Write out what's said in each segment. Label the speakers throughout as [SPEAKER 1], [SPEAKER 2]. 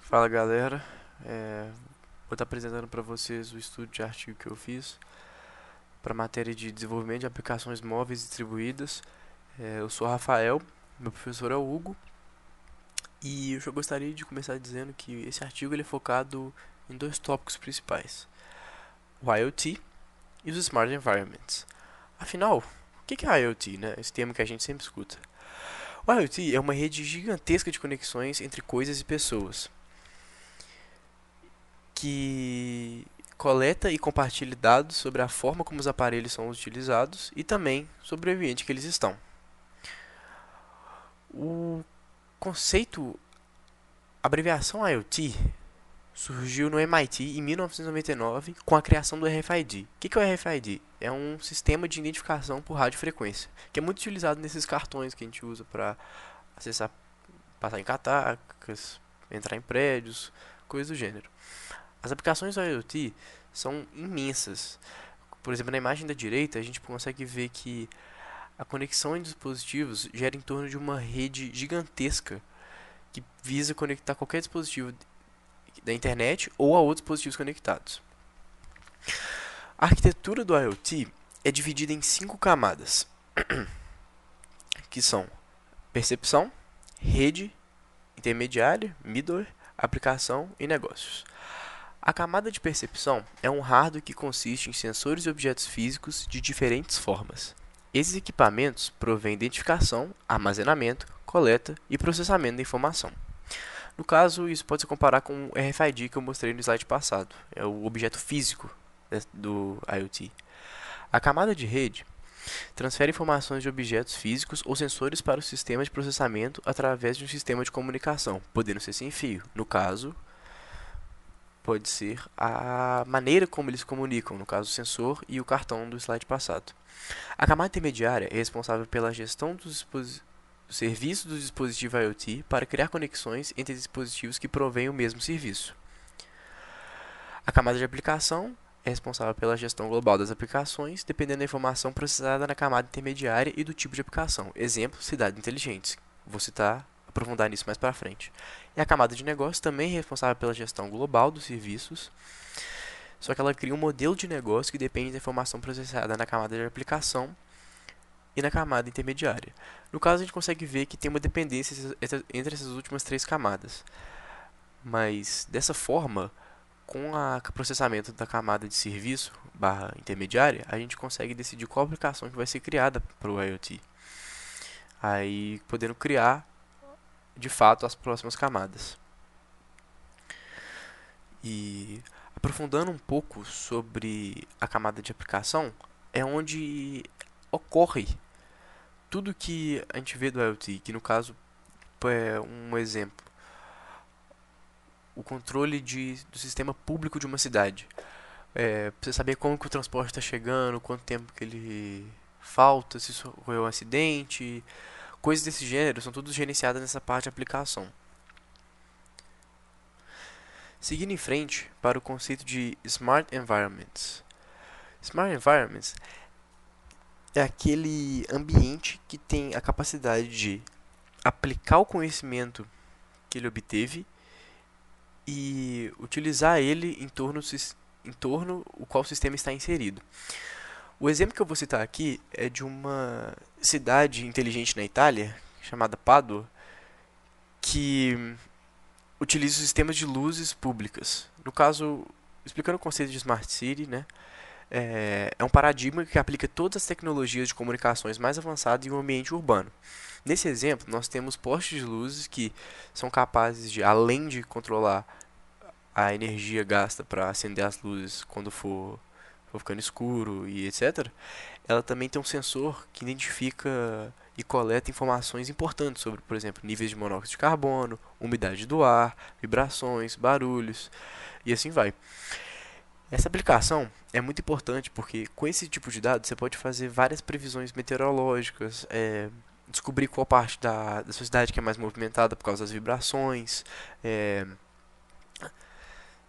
[SPEAKER 1] Fala galera, vou estar apresentando para vocês o estudo de artigo que eu fiz para a matéria de desenvolvimento de aplicações móveis distribuídas. Eu sou Rafael, meu professor é o Hugo, e eu já gostaria de começar dizendo que esse artigo ele é focado em dois tópicos principais: o IoT e os Smart Environments. Afinal, o que é IoT, né? Esse termo que a gente sempre escuta. O IoT é uma rede gigantesca de conexões entre coisas e pessoas, que coleta e compartilha dados sobre a forma como os aparelhos são utilizados e também sobre o ambiente que eles estão. O conceito, a abreviação IoT, surgiu no MIT em 1999 com a criação do RFID. O que é o RFID? É um sistema de identificação por radiofrequência, que é muito utilizado nesses cartões que a gente usa para acessar, passar em catacas, entrar em prédios, coisas do gênero. As aplicações do IoT são imensas. Por exemplo, na imagem da direita, a gente consegue ver que a conexão em dispositivos gera em torno de uma rede gigantesca que visa conectar qualquer dispositivo da internet ou a outros dispositivos conectados. A arquitetura do IoT é dividida em 5 camadas, que são percepção, rede, intermediária, middleware, aplicação e negócios. A camada de percepção é um hardware que consiste em sensores e objetos físicos de diferentes formas. Esses equipamentos provêm identificação, armazenamento, coleta e processamento da informação. No caso, isso pode se comparar com o RFID que eu mostrei no slide passado. É o objeto físico do IoT. A camada de rede transfere informações de objetos físicos ou sensores para o sistema de processamento através de um sistema de comunicação, podendo ser sem fio. No caso, pode ser a maneira como eles se comunicam, no caso o sensor e o cartão do slide passado. A camada intermediária é responsável pela gestão dos serviços do dispositivo IoT para criar conexões entre dispositivos que provêm o mesmo serviço. A camada de aplicação é responsável pela gestão global das aplicações, dependendo da informação processada na camada intermediária e do tipo de aplicação. Exemplo, cidades inteligentes. Vou citar, aprofundar nisso mais para frente. E a camada de negócio também é responsável pela gestão global dos serviços, só que ela cria um modelo de negócio que depende da informação processada na camada de aplicação e na camada intermediária. No caso, a gente consegue ver que tem uma dependência entre essas últimas 3 camadas. Mas, dessa forma, com o processamento da camada de serviço barra intermediária, a gente consegue decidir qual aplicação que vai ser criada para o IoT. Aí, podendo criar, de fato, as próximas camadas. E aprofundando um pouco sobre a camada de aplicação, é onde ocorre tudo que a gente vê do IoT, que no caso é um exemplo, o controle do sistema público de uma cidade. Pra você saber como que o transporte está chegando, quanto tempo que ele falta, se ocorreu um acidente, coisas desse gênero, são todas gerenciadas nessa parte de aplicação. Seguindo em frente para o conceito de Smart Environments. Smart Environments é aquele ambiente que tem a capacidade de aplicar o conhecimento que ele obteve e utilizar ele em torno o qual o sistema está inserido. O exemplo que eu vou citar aqui é de uma cidade inteligente na Itália, chamada Padua, que utiliza sistemas de luzes públicas. No caso, explicando o conceito de Smart City, né, é um paradigma que aplica todas as tecnologias de comunicações mais avançadas em um ambiente urbano. Nesse exemplo, nós temos postes de luzes que são capazes de, além de controlar a energia gasta para acender as luzes quando for ficando escuro e etc., ela também tem um sensor que identifica e coleta informações importantes sobre, por exemplo, níveis de monóxido de carbono, umidade do ar, vibrações, barulhos e assim vai. Essa aplicação é muito importante porque com esse tipo de dados você pode fazer várias previsões meteorológicas, descobrir qual parte da sua cidade que é mais movimentada por causa das vibrações, é,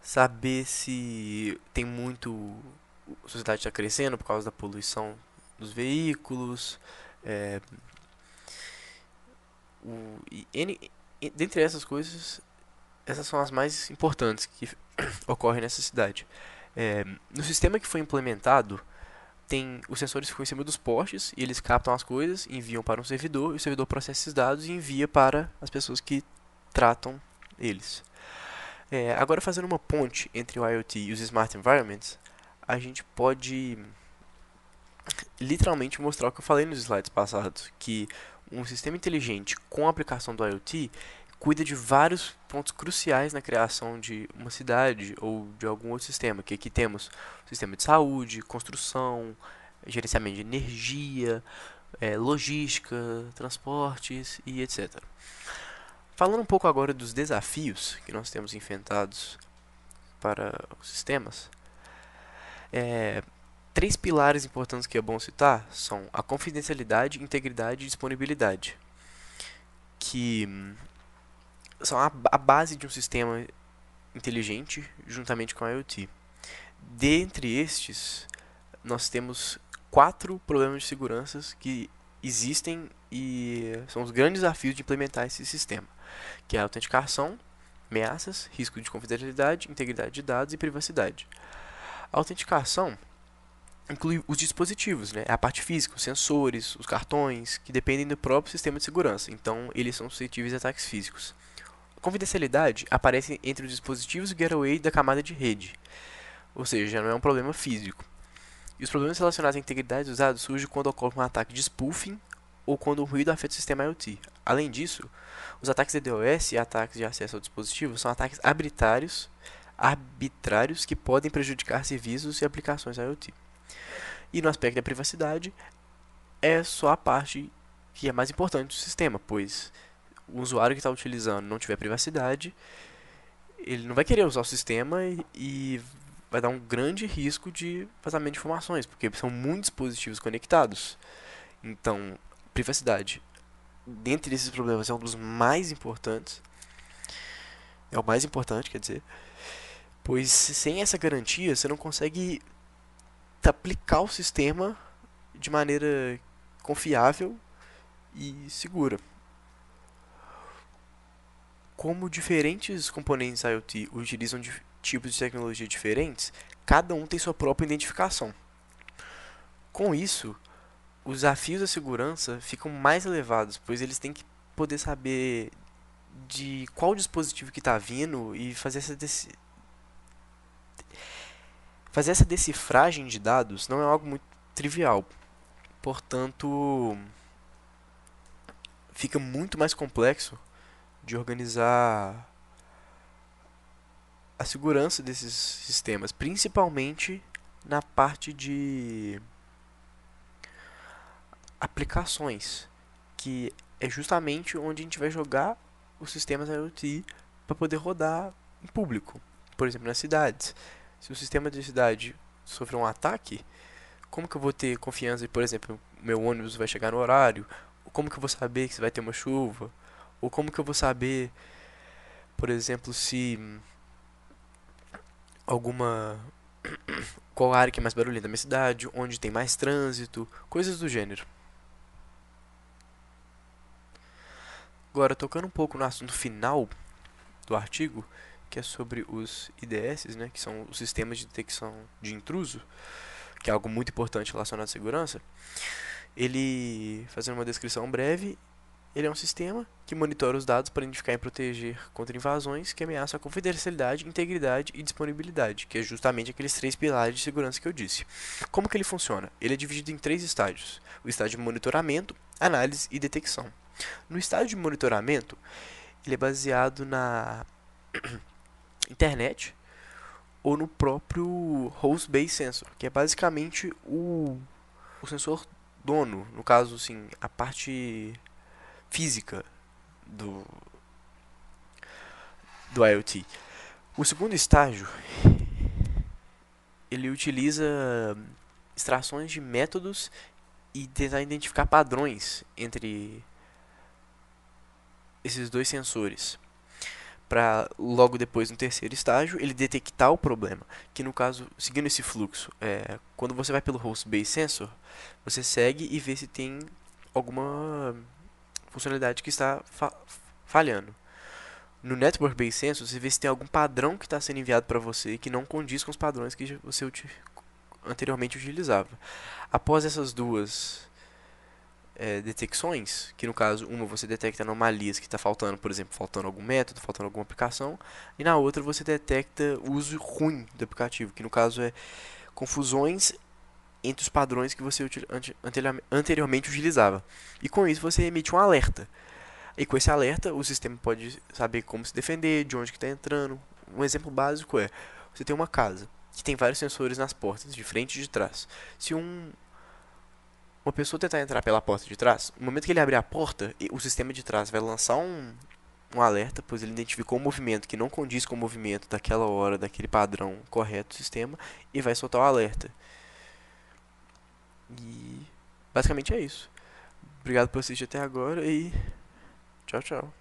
[SPEAKER 1] saber se tem muito. A sociedade está crescendo por causa da poluição dos veículos. É, e dentre essas coisas, essas são as mais importantes que ocorrem nessa cidade. No sistema que foi implementado, tem os sensores ficam em cima dos postes e eles captam as coisas, enviam para um servidor e o servidor processa esses dados e envia para as pessoas que tratam eles. Agora, fazendo uma ponte entre o IoT e os Smart Environments, a gente pode literalmente mostrar o que eu falei nos slides passados, que um sistema inteligente com a aplicação do IoT cuida de vários pontos cruciais na criação de uma cidade ou de algum outro sistema, que aqui temos sistema de saúde, construção, gerenciamento de energia, logística, transportes e etc. Falando um pouco agora dos desafios que nós temos enfrentados para os sistemas, é, três pilares importantes que é bom citar são a confidencialidade, integridade e disponibilidade, que são a base de um sistema inteligente juntamente com a IoT. Dentre estes, nós temos quatro problemas de segurança que existem e são os grandes desafios de implementar esse sistema, que é a autenticação, ameaças, risco de confidencialidade, integridade de dados e privacidade. A autenticação inclui os dispositivos, né? A parte física, os sensores, os cartões, que dependem do próprio sistema de segurança, então eles são suscetíveis a ataques físicos. A confidencialidade aparece entre os dispositivos gateway da camada de rede, ou seja, já não é um problema físico. E os problemas relacionados à integridade dos dados surgem quando ocorre um ataque de spoofing ou quando o ruído afeta o sistema IoT. Além disso, os ataques de DDoS e ataques de acesso ao dispositivo são ataques arbitrários que podem prejudicar serviços e aplicações IoT. E no aspecto da privacidade, é só a parte que é mais importante do sistema, pois o usuário que está utilizando não tiver privacidade, ele não vai querer usar o sistema e vai dar um grande risco de vazamento de informações, porque são muitos dispositivos conectados. Então, privacidade, dentre esses problemas, é um dos mais importantes. É o mais importante, quer dizer, pois sem essa garantia você não consegue aplicar o sistema de maneira confiável e segura. Como diferentes componentes IoT utilizam tipos de tecnologia diferentes, cada um tem sua própria identificação. Com isso, os desafios da segurança ficam mais elevados, pois eles têm que poder saber de qual dispositivo que está vindo e fazer essa decifragem de dados não é algo muito trivial. Portanto, fica muito mais complexo de organizar a segurança desses sistemas, principalmente na parte de aplicações, que é justamente onde a gente vai jogar os sistemas IoT para poder rodar em público. Por exemplo, nas cidades. Se o sistema de cidade sofrer um ataque, como que eu vou ter confiança, por exemplo, meu ônibus vai chegar no horário? Ou como que eu vou saber que vai ter uma chuva? Ou como que eu vou saber, por exemplo, se alguma qual área que é mais barulhenta da minha cidade, onde tem mais trânsito, coisas do gênero. Agora, tocando um pouco no assunto final do artigo, que é sobre os IDS, né, que são os sistemas de detecção de intruso, que é algo muito importante relacionado à segurança, ele, fazendo uma descrição breve, ele é um sistema que monitora os dados para identificar e proteger contra invasões que ameaçam a confidencialidade, integridade e disponibilidade, que é justamente aqueles três pilares de segurança que eu disse. Como que ele funciona? Ele é dividido em três estágios: o estágio de monitoramento, análise e detecção. No estágio de monitoramento, ele é baseado na internet ou no próprio Host Based Sensor, que é basicamente o sensor dono, no caso, assim, a parte física do, do IoT. O segundo estágio, ele utiliza extrações de métodos e tentar identificar padrões entre esses dois sensores, para logo depois, no terceiro estágio, ele detectar o problema, que no caso, seguindo esse fluxo, quando você vai pelo Host Based Sensor, você segue e vê se tem alguma funcionalidade que está falhando. No Network Based Sensor, você vê se tem algum padrão que está sendo enviado para você que não condiz com os padrões que você anteriormente utilizava. Após essas duas detecções, que no caso, uma você detecta anomalias que está faltando, por exemplo, faltando algum método, faltando alguma aplicação, e na outra você detecta o uso ruim do aplicativo, que no caso é confusões entre os padrões que você anteriormente utilizava. E com isso você emite um alerta. E com esse alerta, o sistema pode saber como se defender, de onde que está entrando. Um exemplo básico é, você tem uma casa que tem vários sensores nas portas, de frente e de trás. Se uma pessoa tentar entrar pela porta de trás, no momento que ele abrir a porta, o sistema de trás vai lançar um alerta, pois ele identificou um movimento que não condiz com o movimento daquela hora, daquele padrão correto do sistema, e vai soltar o alerta. E basicamente é isso. Obrigado por assistir até agora e tchau, tchau.